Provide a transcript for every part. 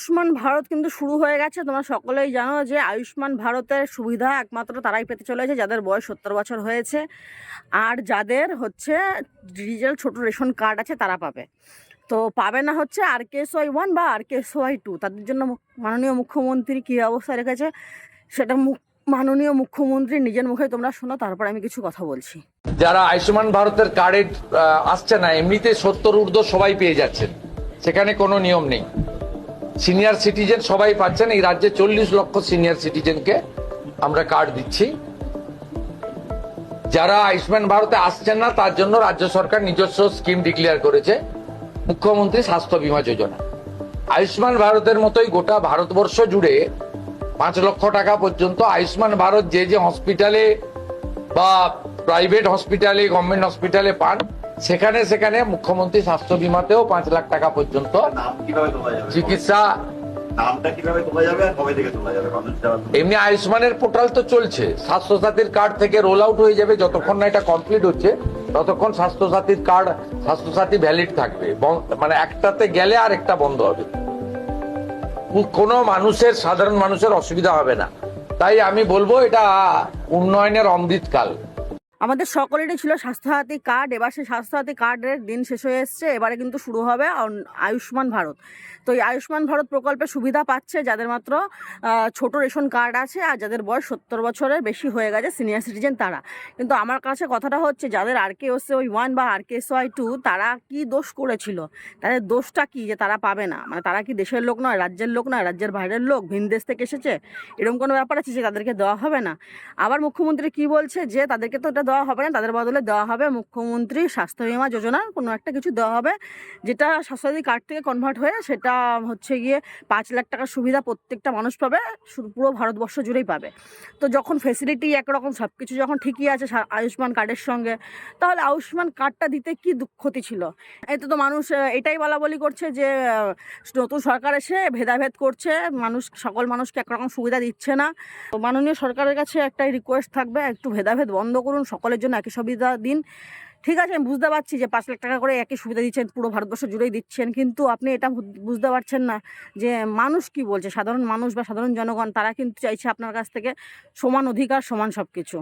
আয়ুষ্মান ভারত কিন্তু শুরু হয়ে গেছে। তোমরা সকলেই জানো যে আয়ুষ্মান ভারতের সুবিধা একমাত্র তারাই পেতে চলেছে যাদের বয়স 70 বছর হয়েছে, আর যাদের হচ্ছে ডিজিটাল ছোট রেশন কার্ড আছে তারা পাবে। তো পাবে না হচ্ছে RKSY 1 বা RKSY 2। তাদের জন্য মাননীয় মুখ্যমন্ত্রী কী ব্যবস্থা রেখেছে সেটা মাননীয় মুখ্যমন্ত্রী নিজের মুখে তোমরা শোনো, তারপর আমি কিছু কথা বলছি। যারা আয়ুষ্মান ভারতের কার্ডে আসছে না, এমনিতে 70 ঊর্ধ্ব সবাই পেয়ে যাচ্ছেন, সেখানে কোনো নিয়ম নেই। সিনিয়র সিটিজেন সবাই পাচ্ছেন। এই রাজ্যে 40 লক্ষ সিনিয়র সিটিজেনকে আমরা কার্ড দিচ্ছি। যারা আয়ুষ্মান ভারতে আসছেন না তার জন্য রাজ্য সরকার নিজস্ব স্কিম ডিক্লেয়ার করেছে, মুখ্যমন্ত্রী স্বাস্থ্য বীমা যোজনা। আয়ুষ্মান ভারতের মতোই গোটা ভারতবর্ষ জুড়ে 5 লক্ষ টাকা পর্যন্ত আয়ুষ্মান ভারত যে হসপিটালে বা প্রাইভেট হসপিটালে, গভর্নমেন্ট হসপিটালে পান, সেখানে সেখানে মুখ্যমন্ত্রী স্বাস্থ্য বীমাতেও 5 লাখ টাকা পর্যন্ত চিকিৎসা। এমনি আয়ুষ্মানের পোর্টাল তো চলছে, স্বাস্থ্যসাথীর কার্ড থেকে রোল আউট হয়ে যাবে। যতক্ষণ না এটা কমপ্লিট হচ্ছে ততক্ষণ স্বাস্থ্যসাথীর কার্ড, স্বাস্থ্যসাথী ভ্যালিড থাকবে। মানে একটাতে গেলে আর একটা বন্ধ হবে, কোনো মানুষের, সাধারণ মানুষের অসুবিধা হবে না। তাই আমি বলবো এটা উন্নয়নের অমৃতকাল। আমাদের সকলেরই ছিল স্বাস্থ্যসাথী কার্ড, এবার সেই স্বাস্থ্যসাথী কার্ডের দিন শেষ হয়ে এসছে। এবারে কিন্তু শুরু হবে আয়ুষ্মান ভারত। তো এই আয়ুষ্মান ভারত প্রকল্পে সুবিধা পাচ্ছে যাদের মাত্র ছোট রেশন কার্ড আছে আর যাদের বয়স 70 বছরের বেশি হয়ে গেছে, সিনিয়র সিটিজেন তারা। কিন্তু আমার কাছে কথাটা হচ্ছে যাদের RKSY 1 বা RKSY 2 তারা কি দোষ করেছিল, তাদের দোষটা কি যে তারা পাবে না? মানে তারা কি দেশের লোক নয়, রাজ্যের লোক নয়, রাজ্যের বাইরের লোক, ভিন দেশ থেকে এসেছে, এরকম কোনো ব্যাপার আছে যে তাদেরকে দেওয়া হবে না? আবার মুখ্যমন্ত্রী কি বলছে যে তাদেরকে তো এটা দেওয়া হবে না, তাদের বদলে দেওয়া হবে মুখ্যমন্ত্রী স্বাস্থ্য বীমা যোজনার কোনো একটা কিছু দেওয়া হবে, যেটা স্বাস্থ্যসাথী কার্ড থেকে কনভার্ট হয়ে সেটা হচ্ছে গিয়ে 5 লাখ টাকার সুবিধা প্রত্যেকটা মানুষ পাবে, পুরো ভারতবর্ষ জুড়েই পাবে। তো যখন ফেসিলিটি একরকম, সব কিছু যখন ঠিকই আছে আয়ুষ্মান কার্ডের সঙ্গে, তাহলে আয়ুষ্মান কার্ডটা দিতে কি ক্ষতি ছিল? এতে তো মানুষ এটাই বলাবলি করছে যে নতুন সরকার এসে ভেদাভেদ করছে, সকল মানুষকে একরকম সুবিধা দিচ্ছে না। তো মাননীয় সরকারের কাছে একটাই রিকোয়েস্ট থাকবে, একটু ভেদাভেদ বন্ধ করুন, সকলের জন্য একই সুবিধা দিন। ঠিক আছে, আমি বুঝতে পারছি যে 5 লাখ টাকা করে একই সুবিধা দিচ্ছেন, পুরো ভারতবর্ষ জুড়েই দিচ্ছেন, কিন্তু আপনি এটা বুঝতে পারছেন না যে মানুষ কি বলছে। সাধারণ মানুষ বা সাধারণ জনগণ তারা কিন্তু চাইছে আপনার কাছ থেকে সমান অধিকার, সমান সব কিছু।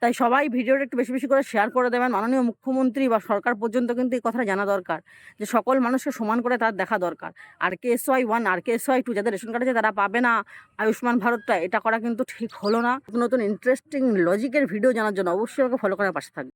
তাই সবাই ভিডিওটা একটু বেশি বেশি করে শেয়ার করে দেবেন। মাননীয় মুখ্যমন্ত্রী বা সরকার পর্যন্ত কিন্তু এই কথাটা জানা দরকার যে সকল মানুষকে সমান করে তার দেখা দরকার। RKSY 1, RKSY 2 যাদের রেশন কার্ড আছে তারা পাবে না আয়ুষ্মান ভারতটা, এটা করা কিন্তু ঠিক হলো না। নতুন ইন্টারেস্টিং লজিকের ভিডিও জানার জন্য অবশ্যই আমাকে ফলো করার পাশে থাকবে।